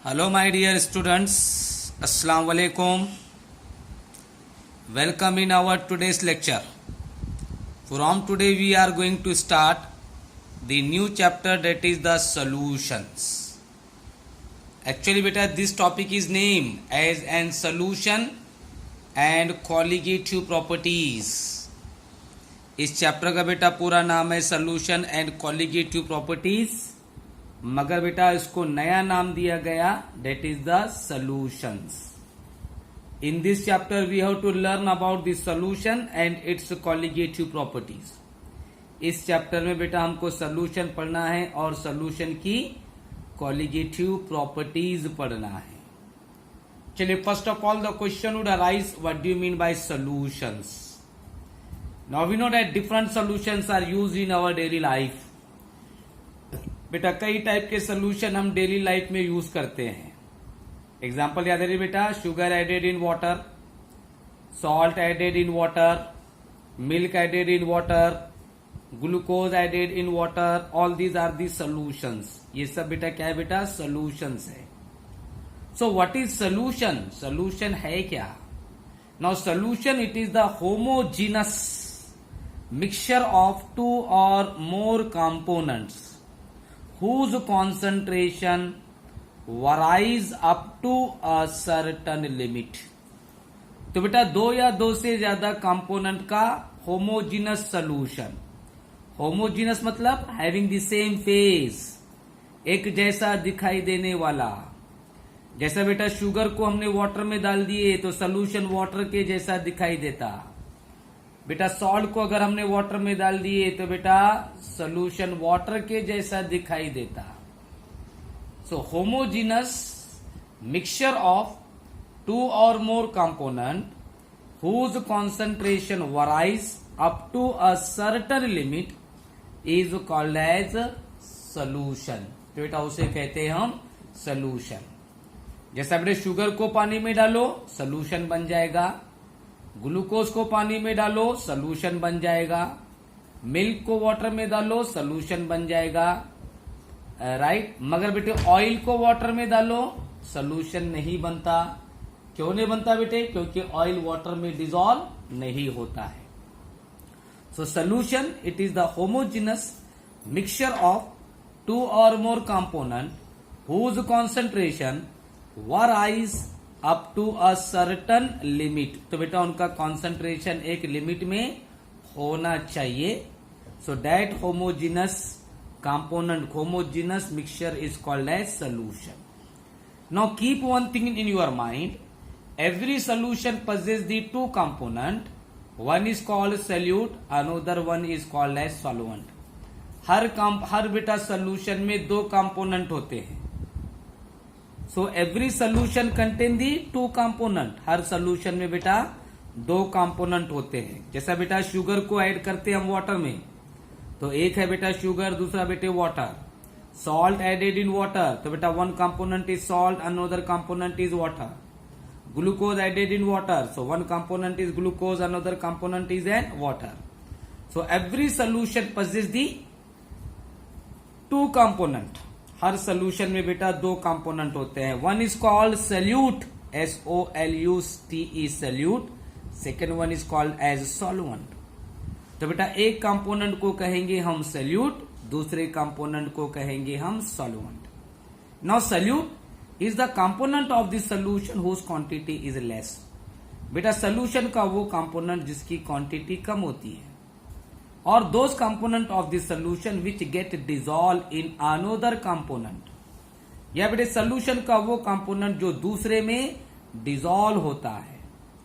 Hello my dear students, Assalamu alaikum. Welcome in our today's lecture. From today we are going to start the new chapter, that is the solutions. Actually beta this topic is named as an solution and colligative properties. इस chapter का बेटा पूरा नाम है solution and colligative properties, मगर बेटा इसको नया नाम दिया गया, that is the solutions. In this chapter we have to learn about the solution and its colligative properties. इस चैप्टर में बेटा हमको सॉल्यूशन पढ़ना है और सॉल्यूशन की कॉलिगेटिव प्रॉपर्टीज पढ़ना है. चलिए, first of all the question would arise, what do you mean by solutions? Now we know that different solutions are used in our daily life. बेटा कई टाइप के सोल्यूशन हम डेली लाइफ में use करते हैं. एग्जाम्पल याद है बेटा, sugar added in water, salt added in water, milk added in water, glucose added in water, all these are the solutions. ये सब बेटा क्या है बेटा? सोल्यूशंस है. So what is solution? Solution है क्या? Now solution, it is the homogeneous mixture of two or more components whose concentration varies up to a certain limit. तो बेटा दो या दो से ज्यादा कंपोनेंट का होमोजीनस सॉल्यूशन. होमोजीनस मतलब हैविंग द सेम फेस, एक जैसा दिखाई देने वाला. जैसा बेटा शुगर को हमने वाटर में डाल दिए तो सॉल्यूशन वाटर के जैसा दिखाई देता. बेटा सॉल्ट को अगर हमने वाटर में डाल दिए तो बेटा सॉल्यूशन वाटर के जैसा दिखाई देता. So homogeneous mixture of two or more component whose concentration varies up to a certain limit is called as solution. तो बेटा उसे कहते हैं हम सॉल्यूशन. जैसा बेटा शुगर को पानी में डालो सॉल्यूशन बन जाएगा, ग्लूकोज को पानी में डालो सॉल्यूशन बन जाएगा, मिल्क को वाटर में डालो सॉल्यूशन बन जाएगा, राइट. मगर बेटे ऑयल को वाटर में डालो सॉल्यूशन नहीं बनता. क्यों नहीं बनता बेटे? क्योंकि ऑयल वाटर में डिसॉल्व नहीं होता है. So solution, it is the homogeneous mixture of two or more component whose concentration varies up to a certain limit. तो बेटा उनका कॉन्सेंट्रेशन एक लिमिट में होना चाहिए. So that homogeneous component, homogeneous mixture is called as solution. Now keep one thing in your mind, every solution possess the two component, one is called solute, another one is called as solvent. हर बेटा solution में दो component होते हैं. So every solution contain the two component. हर solution में बेटा दो कंपोनेंट होते हैं. जैसा बेटा शुगर को ऐड करते हैं हम वाटर में तो एक है बेटा शुगर, दूसरा बेटे water. Salt added in water तो बेटा one component is salt, another component is water. Glucose added in water, so one component is glucose, another component is an water. So every solution possess the two component. हर solution में बेटा दो component होते हैं. One is called solute, SOLUTE, solute. Second one is called as solvent. तो बेटा एक component को कहेंगे हम सॉल्यूट, दूसरे कंपोनेंट को कहेंगे हम solvent. Now solute is the component of the solution whose quantity is less. बेटा सॉल्यूशन का वो कंपोनेंट जिसकी क्वांटिटी कम होती है, और those component of the solution which get dissolved in another component. या बेटे सोल्यूशन का वो कंपोनेंट जो दूसरे में डिसॉल्व होता है.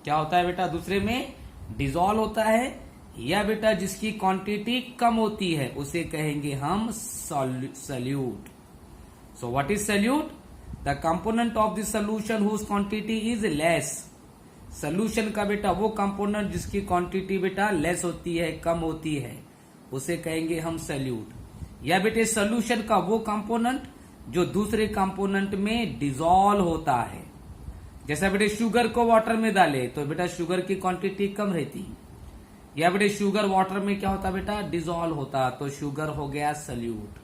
क्या होता है बेटा? दूसरे में डिसॉल्व होता है. या बेटा जिसकी क्वांटिटी कम होती है उसे कहेंगे हम solute. So what is solute? The component of the solution whose quantity is less. Solution का बेटा वो कंपोनेंट जिसकी क्वांटिटी बेटा लेस होती है, कम होती है, उसे कहेंगे हम सॉल्यूट. या बेटे सोल्यूशन का वो कंपोनेंट जो दूसरे कंपोनेंट में डिसॉल्व होता है. जैसा बेटे शुगर को वाटर में डाले तो बेटा शुगर की क्वांटिटी कम रहती, या बेटे शुगर वाटर में क्या होता बेटा? डिसॉल्व होता, तो शुगर हो गया सॉल्यूट.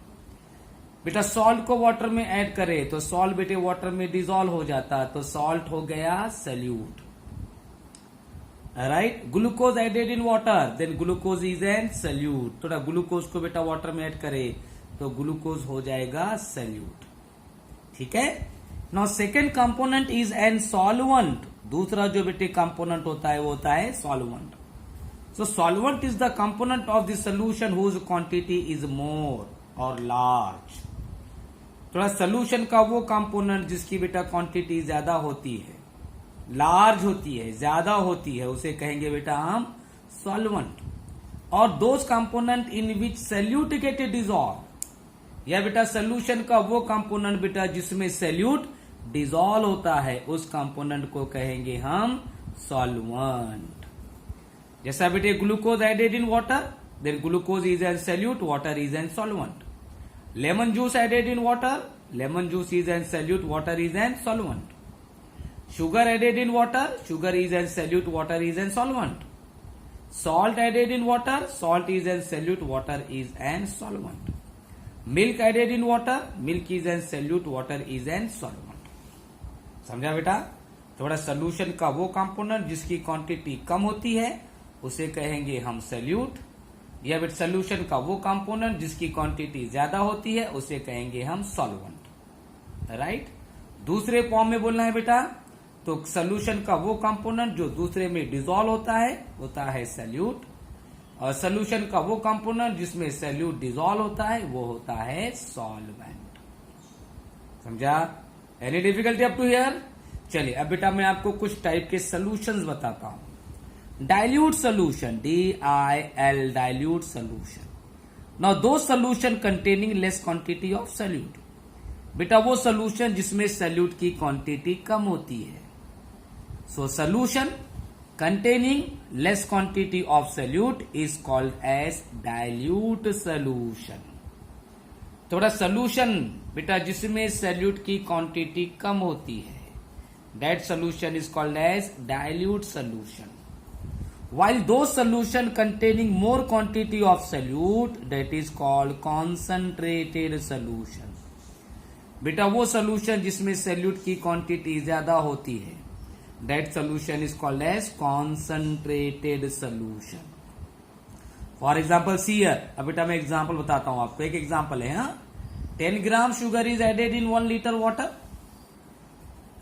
बेटा सॉल्ट को वाटर में ऐड करें तो सॉल्ट बेटे वाटर में डिजोल्व हो जाता, तो सॉल्ट हो गया solute, right. Glucose added in water, then glucose is an solute. थोड़ा ग्लूकोज को बेटा वाटर में ऐड करे तो ग्लूकोज हो जाएगा सल्यूट, ठीक है। Now second component is an solvent, दूसरा जो बेटे कंपोनेंट होता है वो होता है solvent. So solvent is the component of the solution whose quantity is more और लार्ज। थोड़ा सोल्यूशन का वो कंपोनेंट जिसकी बेटा क्वांटिटी ज्यादा होती है, लार्ज होती है, ज्यादा होती है, उसे कहेंगे बेटा हम सॉल्वेंट। और those component in which solute get dissolve, या बेटा सोल्यूशन का वो कंपोनेंट बेटा जिसमें सल्यूट डिजॉल्व होता है, उस कंपोनेंट को कहेंगे हम सॉल्वेंट। जैसा बेटे glucose added in water, then glucose is an solute, water is an solvent. Lemon juice added in water, lemon juice is an solute, water is an solvent. Sugar added in water, sugar is an solute, water is an solvent. Salt added in water, salt is an solute, water is an solvent. Milk added in water, milk is an solute, water is an solvent. समझा बेटा? थोड़ा solution का वो component जिसकी quantity कम होती है उसे कहेंगे हम सल्यूट, या बेटा सोल्यूशन का वो कंपोनेंट जिसकी क्वांटिटी ज्यादा होती है उसे कहेंगे हम सॉल्वेंट, राइट। दूसरे फॉर्म में बोलना है बेटा तो सोल्यूशन का वो कंपोनेंट जो दूसरे में डिजोल्व होता है सल्यूट, और सोल्यूशन का वो कंपोनेंट जिसमें सल्यूट डिजोल्व होता है वो होता है सॉल्वेंट। समझा? Any difficulty up to here? चलिए अब बेटा मैं आपको कुछ टाइप के सोल्यूशंस बताता हूं। Dilute solution, DIL, dilute solution. Now दो solution containing less quantity of solute, बेटा वो सोल्यूशन जिसमें सल्यूट की क्वांटिटी कम होती है। So solution containing less quantity of solute is called as dilute solution। थोड़ा solution बेटा जिसमें solute की quantity कम होती है, that solution is called as dilute solution। While those solution containing more quantity of solute, that is called concentrated solution। बेटा वो solution जिसमें solute की quantity ज्यादा होती है, that solution is called as concentrated solution। For example see here, अब बेटा मैं एग्जाम्पल बताता हूं आपको, एक एग्जाम्पल है। 10 gram sugar is added in 1 litre water,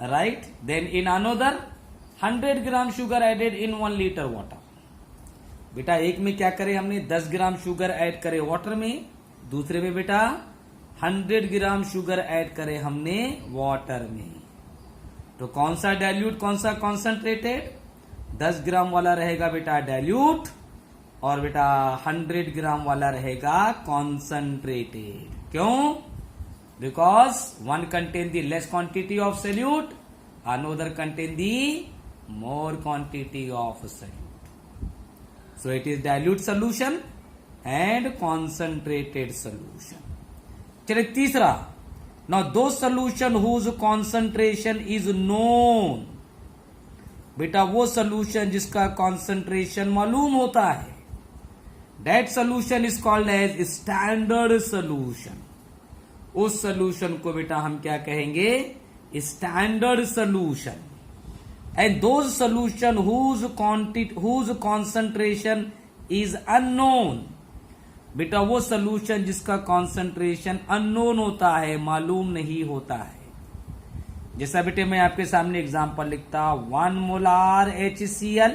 right. Then in another 100 gram sugar added in 1 litre water. बेटा एक में क्या करे हमने 10 ग्राम शुगर ऐड करे वाटर में, दूसरे में बेटा 100 ग्राम शुगर ऐड करे हमने वाटर में। तो कौन सा डाइल्यूट कौन सा कॉन्सेंट्रेटेड? 10 ग्राम वाला रहेगा बेटा डाइल्यूट, और बेटा 100 ग्राम वाला रहेगा कॉन्सेंट्रेटेड। क्यों? Because one contain the less quantity of salute, another contain the more quantity of salute. So it is dilute solution and concentrated solution. चलिए तीसरा, now those solution whose concentration is known, बेटा वो solution जिसका concentration मालूम होता है, that solution is called as standard solution। उस solution को बेटा हम क्या कहेंगे? standard solution। and those solution whose concentration is unknown, बेटा वो सोल्यूशन जिसका कॉन्सेंट्रेशन अननोन होता है, मालूम नहीं होता है। जैसा बेटे मैं आपके सामने एग्जांपल लिखता 1 मोलार HCl,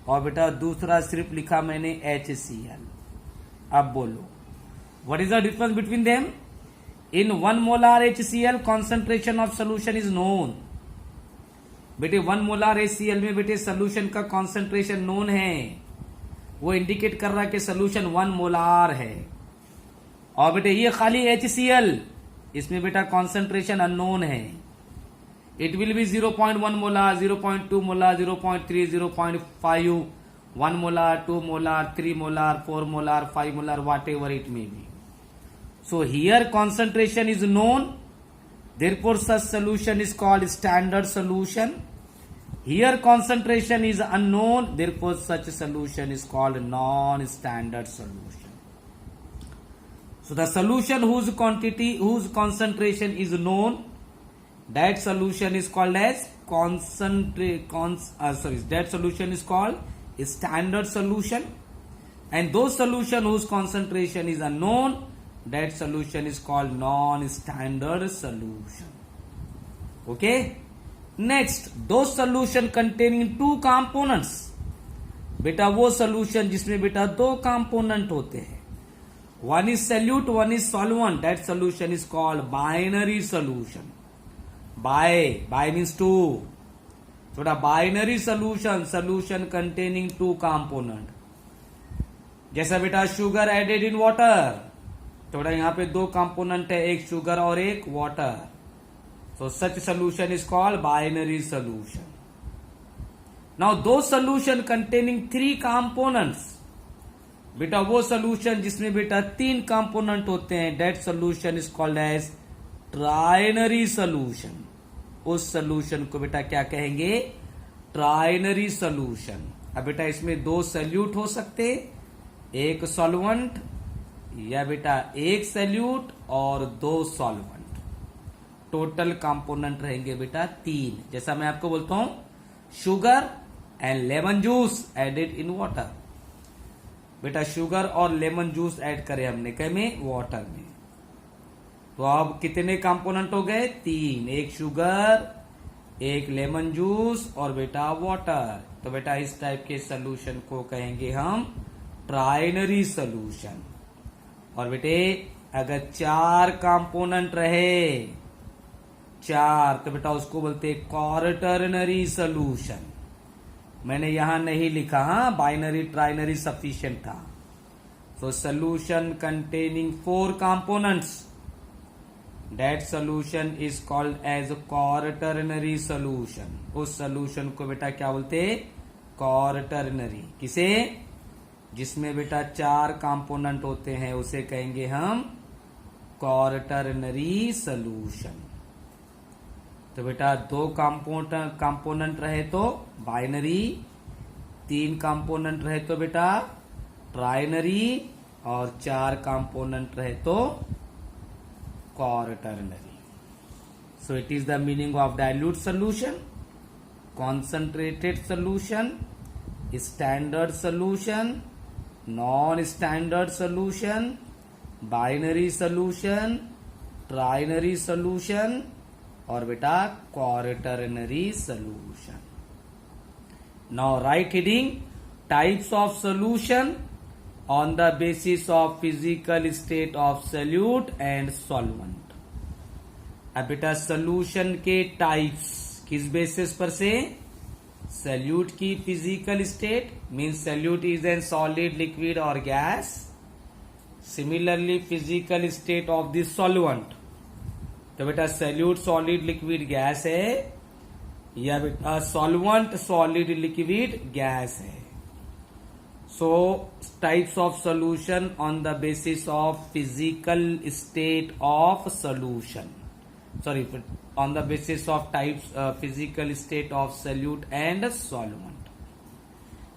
और बेटा दूसरा सिर्फ लिखा मैंने HCl। अब बोलो what is the difference between them? In 1 molar HCl concentration of solution is known. बेटे 1 मोलार HCl में बेटे सोल्यूशन का कॉन्सेंट्रेशन नोन है, वो इंडिकेट कर रहा है कि सोल्यूशन 1 मोलार है। और बेटे ये खाली HCl, इसमें बेटा कॉन्सेंट्रेशन अननोन है। It will be 0.1 molar, 0.2 molar, 0.3, 0.5, 1 molar, 2 molar, 3 molar, 4 molar, 5 molar, what ever it may be. So here concentration is known, therefore such solution is called standard solution। Here concentration is unknown, therefore such solution is called non-standard solution। So the solution whose quantity, whose concentration is known, that solution is called as that solution is called a standard solution, and those solution whose concentration is unknown, that solution is called non-standard solution. Okay. Next, those solution containing two components. बेटा वो solution जिसमें बेटा दो component होते हैं, one is solute, one is solvent, that solution is called binary solution. Bi means two. So the binary solution containing two component. जैसा बेटा sugar added in water, तो बेटा यहाँ पे दो component है, एक sugar और एक water. So such solution is called binary solution. Now those solution containing three components, बेटा वो solution जिसमें बेटा तीन component होते हैं, that solution is called as trinary solution. उस solution को बेटा क्या कहेंगे? Trinary solution. अब बेटा इसमें दो solute हो सकते, एक solvent या बेटा एक solute और दो solvent. टोटल कंपोनेंट रहेंगे बेटा तीन. जैसा मैं आपको बोलता हूं, sugar and lemon juice added in water. बेटा शुगर और लेमन जूस ऐड करे हमने क्या में? वाटर में. तो अब कितने कंपोनेंट हो गए? तीन. एक शुगर, एक लेमन जूस और बेटा वाटर. तो बेटा इस टाइप के सोल्यूशन को कहेंगे हम ट्राइनरी सोल्यूशन. और बेटे अगर चार कंपोनेंट रहे, चार, तो बेटा उसको बोलते क्वार्टरनरी सोल्यूशन. मैंने यहां नहीं लिखा, हाँ, बाइनरी ट्राइनरी सफिशिएंट था. So solution containing four components, that solution is called as quaternary solution. उस सोल्यूशन को बेटा क्या बोलते? क्वार्टरनरी. किसे? जिसमें बेटा चार कंपोनेंट होते हैं उसे कहेंगे हम क्वार्टरनरी सोल्यूशन. तो बेटा दो कंपोनेंट रहे तो बाइनरी, तीन कंपोनेंट रहे तो बेटा ट्राइनरी और चार कंपोनेंट रहे तो quaternary. So it is the meaning of dilute solution, concentrated solution, standard solution, non standard solution, binary solution, trinary solution और बेटा quaternary solution. Now right heading, types of solution on the basis of physical state of solute and solvent. अब बेटा solution के types किस basis पर से? Solute की physical state means solute is an solid, liquid और gas. Similarly physical state of the solvent, तो बेटा सोल्यूट सॉलिड लिक्विड गैस है या बेटा सॉल्वेंट सॉलिड लिक्विड गैस है. So types of solution on the basis of physical state of solution, sorry, on the basis of types physical state of solute and solvent.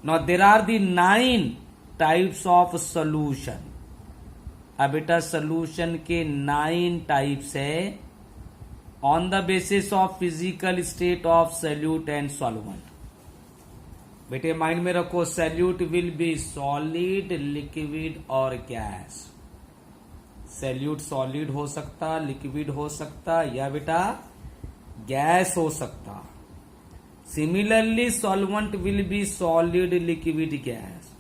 Now there are the 9 types of solution. अब बेटा solution के 9 types है on the basis of physical state of solute and solvent. बेटे mind में रखो, solute will be solid, liquid और gas. Solute solid हो सकता, लिक्विड हो सकता या बेटा गैस हो सकता. Similarly solvent will be solid, liquid, gas.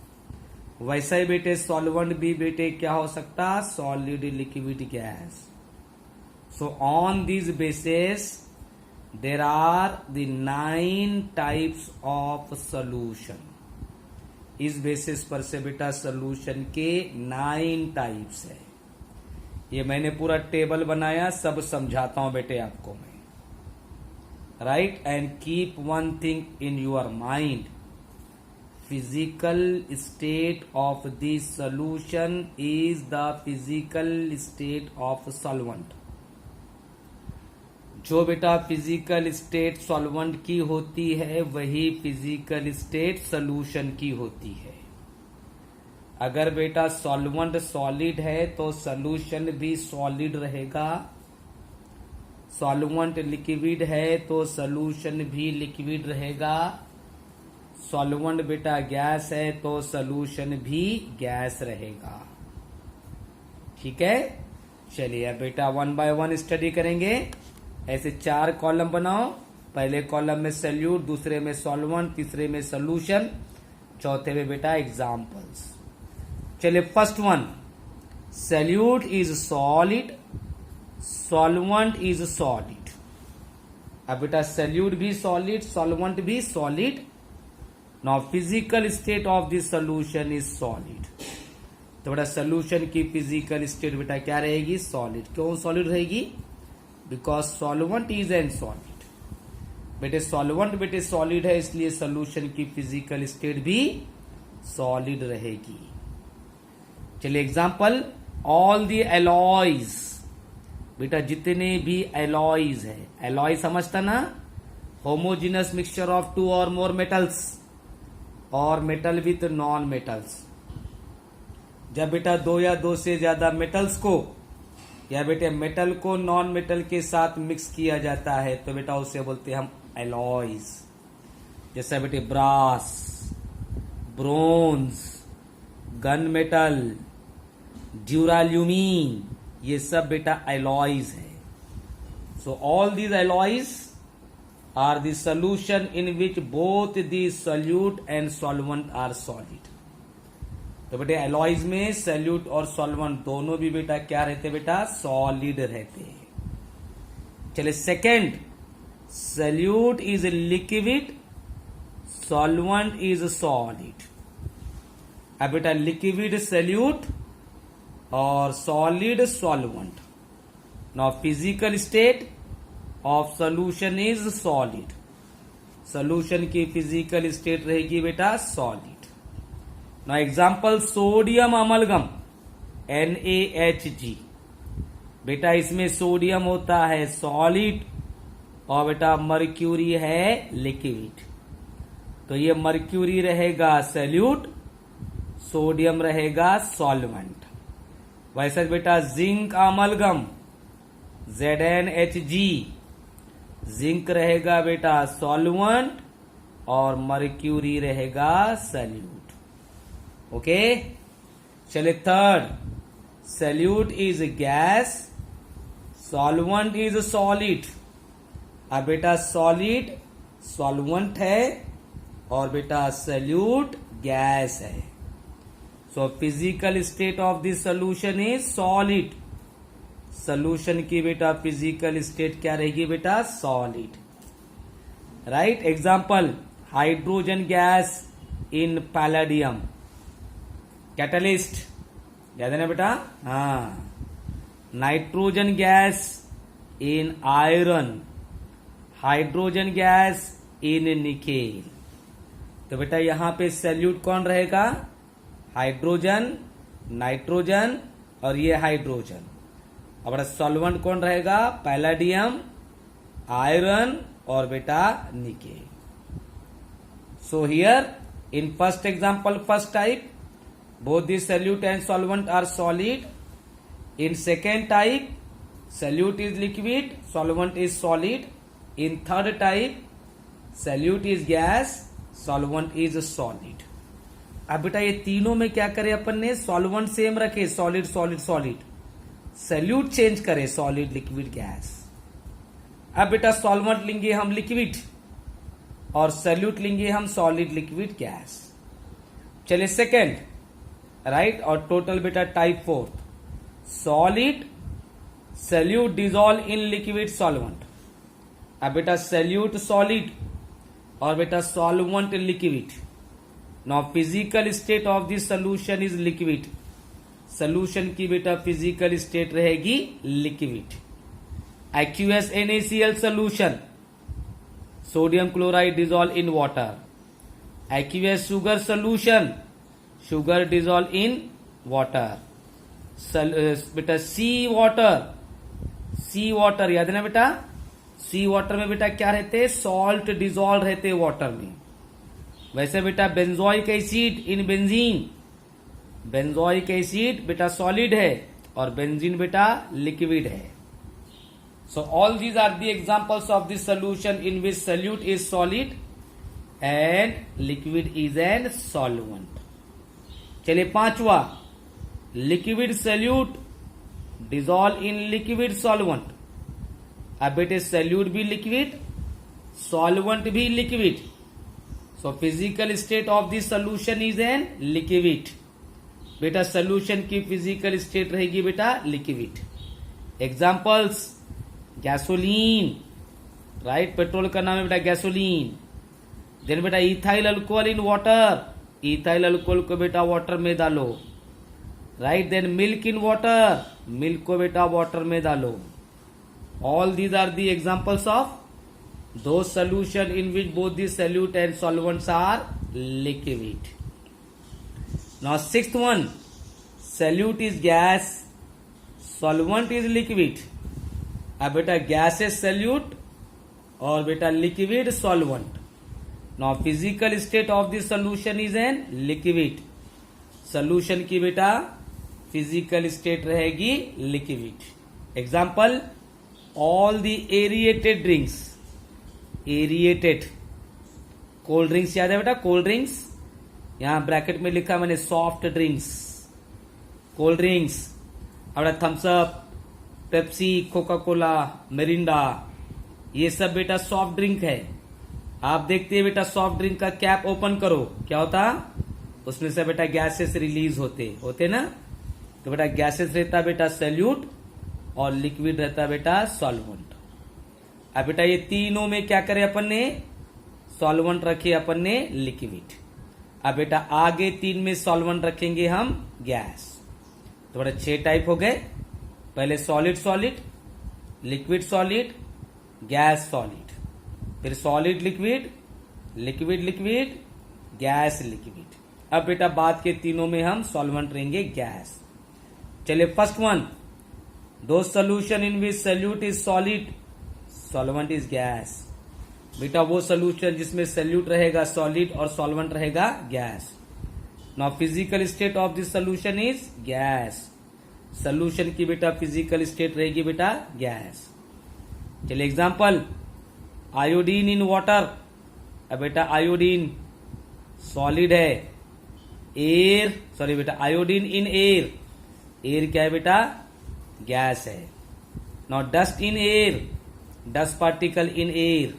वैसा ही बेटे सॉल्वेंट भी बेटे क्या हो सकता? Solid, liquid, gas. So on these basis there are the 9 types of solution. इस बेसिस पर से बेटा सोल्यूशन के 9 टाइप्स है. ये मैंने पूरा टेबल बनाया, सब समझाता हूं बेटे आपको मैं. Right, and keep one thing in your mind, physical state of the solution is the physical state of solvent. जो बेटा फिजिकल स्टेट सॉल्वेंट की होती है वही फिजिकल स्टेट सोल्यूशन की होती है. अगर बेटा सॉल्वेंट सॉलिड है तो सॉल्यूशन भी सॉलिड रहेगा, सॉल्वेंट लिक्विड है तो सॉल्यूशन भी लिक्विड रहेगा, सॉल्वेंट बेटा गैस है तो सॉल्यूशन भी गैस रहेगा। ठीक है, चलिए अब बेटा 1 बाय 1 स्टडी करेंगे। ऐसे 4 कॉलम बनाओ, पहले कॉलम में सॉल्यूट, दूसरे में सॉल्वेंट, तीसरे में सॉल्यूशन, चौथे में बेटा एग्जाम्पल्स। चलिए first one, solute is solid, solvent is solid. अब बेटा सॉल्यूट भी सॉलिड, सॉल्वेंट भी solid. Now physical state of this solution is solid. तो बेटा सॉल्यूशन की फिजिकल स्टेट बेटा क्या रहेगी? सॉलिड। क्यों सॉलिड रहेगी? Because solvent is an solid. बेटे सॉल्वेंट बेटे सॉलिड है, इसलिए सॉल्यूशन की फिजिकल स्टेट भी सॉलिड रहेगी। चलिए एग्जांपल, ऑल द एलॉयज। बेटा जितने भी एलॉयज है, एलॉय समझता ना, होमोजीनस मिक्सचर ऑफ 2 और मोर मेटल्स और मेटल विथ नॉन मेटल्स। जब बेटा 2 या 2 से ज्यादा मेटल्स को या बेटे मेटल को नॉन मेटल के साथ मिक्स किया जाता है तो बेटा उसे बोलते हैं हम एलॉयज। जैसा बेटे brass, bronze, gun metal, duralumin, ये सब बेटा एलॉयज है। So all these alloys are the solution in which both the solute and solvent are solid. तो बेटे एलॉयज में सॉल्यूट और सॉल्वेंट दोनों भी बेटा क्या रहते बेटा? सॉलिड रहते हैं। चलिए second, solute is liquid, solvent is solid. अब बेटा लिक्विड सॉल्यूट और solid solvent. Now physical state of solution is solid. Solution की फिजिकल स्टेट रहेगी बेटा solid. Now example, sodium amalgam NaHG। बेटा इसमें सोडियम होता है सॉलिड और बेटा मर्क्यूरी है लिक्विड। तो ये मर्क्यूरी रहेगा सॉल्यूट, सोडियम रहेगा सॉल्वेंट। वैसे बेटा जिंक अमलगम ZnHG, जिंक रहेगा बेटा सॉल्वेंट और मर्क्यूरी रहेगा सॉल्यूट। ओके, चलिए third, solute is gas, solvent is solid. अब बेटा सॉलिड सॉल्वेंट है और बेटा सॉल्यूट गैस है। सो physical state of this solution is solid. Solution की बेटा फिजिकल स्टेट क्या रहेगी बेटा? Solid. Right, example, hydrogen gas in palladium, catalyst, याद है ना बेटा? हाँ। Nitrogen gas in iron, hydrogen gas in nickel. तो बेटा यहां पे सॉल्यूट कौन रहेगा? हाइड्रोजन, नाइट्रोजन और ये हाइड्रोजन। और बेटा सॉल्वेंट कौन रहेगा? पैलेडियम, आयरन और बेटा nickel. So here in first example, first type, both the solute and solvent are solid. In second type, solute is liquid, solvent is solid. In third type, solute is gas, solvent is solid. अब बेटा ये तीनों में क्या करें अपन ने? Solvent same रखे, solid solid solid, solute change करे, सॉलिड लिक्विड गैस। अब बेटा सॉल्वेंट लेंगे हम लिक्विड और सॉल्यूट लेंगे हम सॉलिड लिक्विड गैस। चलिए सेकेंड, राइट, और टोटल बेटा type 4, solid solute dissolve in liquid solvent. अब बेटा सॉल्यूट सॉलिड और बेटा solvent liquid. Now physical state of this solution is liquid. Solution की बेटा फिजिकल स्टेट रहेगी liquid. Aqueous NaCl solution, sodium chloride dissolve in water. Aqueous sugar solution, sugar dissolve in water. बेटा sea water, याद है ना बेटा? Sea water में बेटा क्या रहते? सॉल्ट डिजॉल्व रहते वाटर में। वैसे बेटा benzoic acid in benzene, benzoic acid बेटा सॉलिड है और बेंजीन बेटा लिक्विड है. So all these are the examples of the solution in which solute is solid and liquid is an solvent. चलिए पांचवा, liquid solute dissolve in liquid solvent. अब बेटे solute भी लिक्विड, सॉल्वेंट भी liquid. So physical state of the solution is an liquid. बेटा solution की physical state रहेगी बेटा liquid. Examples, gasoline, right, petrol का नाम है बेटा गैसोलीन. देन बेटा ethyl alcohol in water, ethyl alcohol को बेटा वाटर में डालो, right. Then milk in water, milk को बेटा वाटर में डालो. All these are the examples of दो solution in which both the solute and solvents are liquid. Now sixth one, solute is gas, solvent is liquid. अब बेटा gas is solute और बेटा liquid solvent. Now physical state of the solution is an liquid. Solution की बेटा physical state रहेगी liquid. Example, all the aerated drinks, aerated cold drinks याद है बेटा, कोल्ड ड्रिंक्स. यहां ब्रैकेट में लिखा मैंने सॉफ्ट ड्रिंक्स, कोल्ड ड्रिंक्स. अब Thums Up, Pepsi, Coca Cola, Mirinda, ये सब बेटा सॉफ्ट ड्रिंक है. आप देखते हैं बेटा सॉफ्ट ड्रिंक का कैप ओपन करो, क्या होता, उसमें से बेटा गैसेस रिलीज होते ना. तो बेटा गैसेस रहता बेटा सॉल्यूट और लिक्विड रहता बेटा सॉल्वेंट. अब बेटा ये तीनों में क्या करे अपन ने, सॉल्वेंट रखे अपन ने लिक्विड. अब बेटा आगे तीन में सॉल्वेंट रखेंगे हम गैस. तो बेटा 6 टाइप हो गए. पहले solid solid, liquid solid, gas solid, फिर solid liquid, liquid liquid, gas liquid. अब बेटा बाद के तीनों में हम सॉल्वेंट रहेंगे गैस. चलिए फर्स्ट वन, दो solution in which solute is solid, solvent is gas. बेटा वो सोल्यूशन जिसमें सॉल्यूट रहेगा सॉलिड और सॉल्वेंट रहेगा gas. Now physical state of this solution is gas. Solution की बेटा फिजिकल स्टेट रहेगी बेटा गैस. चलिए एग्जांपल, आयोडीन इन वाटर. अब बेटा आयोडीन सॉलिड है, एयर, सॉरी बेटा आयोडीन इन एयर, एयर क्या है बेटा गैस है. Now dust in air, dust particle in air.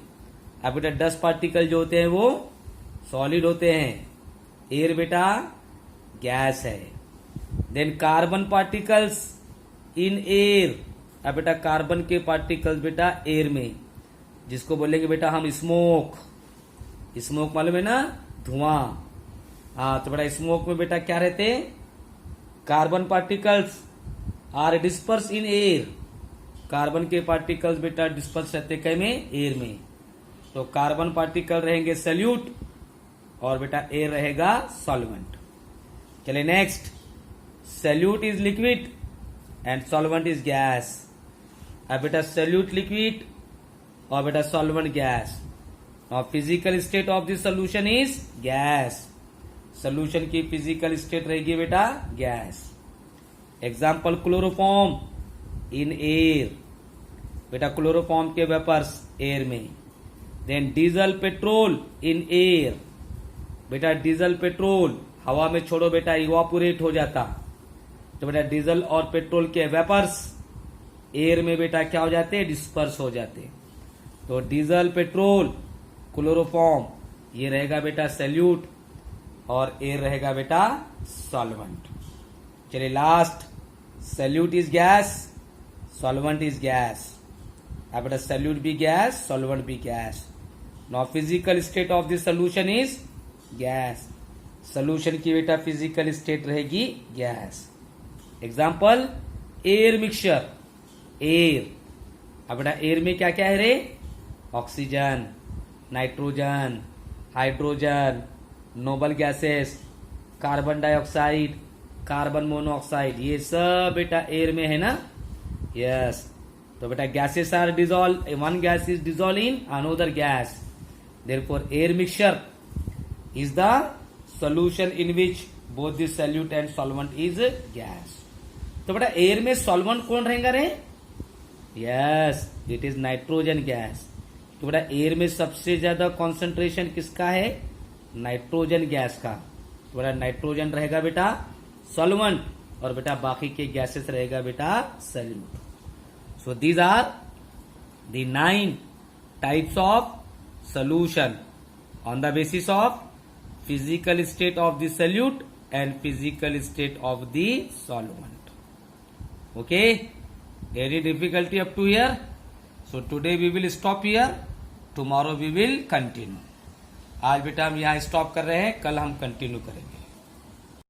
अब बेटा डस्ट पार्टिकल जो होते हैं वो सॉलिड होते हैं, एयर बेटा गैस है. Then carbon particles in air. अब बेटा कार्बन के पार्टिकल्स बेटा एयर में, जिसको बोलेंगे बेटा हम स्मोक. स्मोक मालूम है ना, धुआं. हाँ, तो बेटा स्मोक में बेटा क्या रहते हैं, carbon particles are disperse in air. Carbon के पार्टिकल्स बेटा डिस्पर्स रहते कहीं में, एयर में. तो कार्बन पार्टिकल रहेंगे सॉल्यूट और बेटा एयर रहेगा सॉल्वेंट. चलिए next, solute is liquid and solvent is gas. अब बेटा सॉल्यूट लिक्विड और बेटा सॉल्वेंट गैस. और physical state of this solution is gas. Solution की फिजिकल स्टेट रहेगी बेटा gas. Example, chloroform in air. बेटा क्लोरोफॉर्म के वेपर्स एयर में. Then diesel petrol in air. बेटा डीजल पेट्रोल हवा में छोड़ो बेटा इवापोरेट हो जाता. तो बेटा डीजल और पेट्रोल के वेपर्स एयर में बेटा क्या हो जाते, डिस्पर्स हो जाते. तो डीजल, पेट्रोल, क्लोरोफॉर्म ये रहेगा बेटा सॉल्यूट और एयर रहेगा बेटा सॉल्वेंट. चलिए last, solute is gas, solvent is gas. अब बेटा सॉल्यूट भी गैस, सॉल्वेंट भी gas. Now physical state of this solution is gas. Solution की बेटा फिजिकल स्टेट रहेगी gas. Example, air mixture, air. अब बेटा एयर में क्या क्या है रे, oxygen, nitrogen, hydrogen, noble gases, carbon dioxide, carbon monoxide, ये सब बेटा एयर में है ना. यस. तो बेटा gases are dissolve, one gas is dissolve in another gas. Therefore air mixture is the solution in which both this solute and solvent is gas. तो बेटा एयर में सॉल्वेंट कौन रहेगा रे? Yes, it is nitrogen gas. तो बेटा air में सबसे ज्यादा कॉन्सेंट्रेशन किसका है? नाइट्रोजन गैस का। तो बेटा नाइट्रोजन रहेगा बेटा सॉल्वेंट, और बेटा बाकी के गैसेस रहेगा बेटा solute. So these are the 9 types of solution on the basis of physical state of the solute and physical state of the solvent. Okay, any difficulty up to here? So today we will stop here, tomorrow we will continue. आज बेटा हम यहाँ stop कर रहे हैं, कल हम continue करेंगे।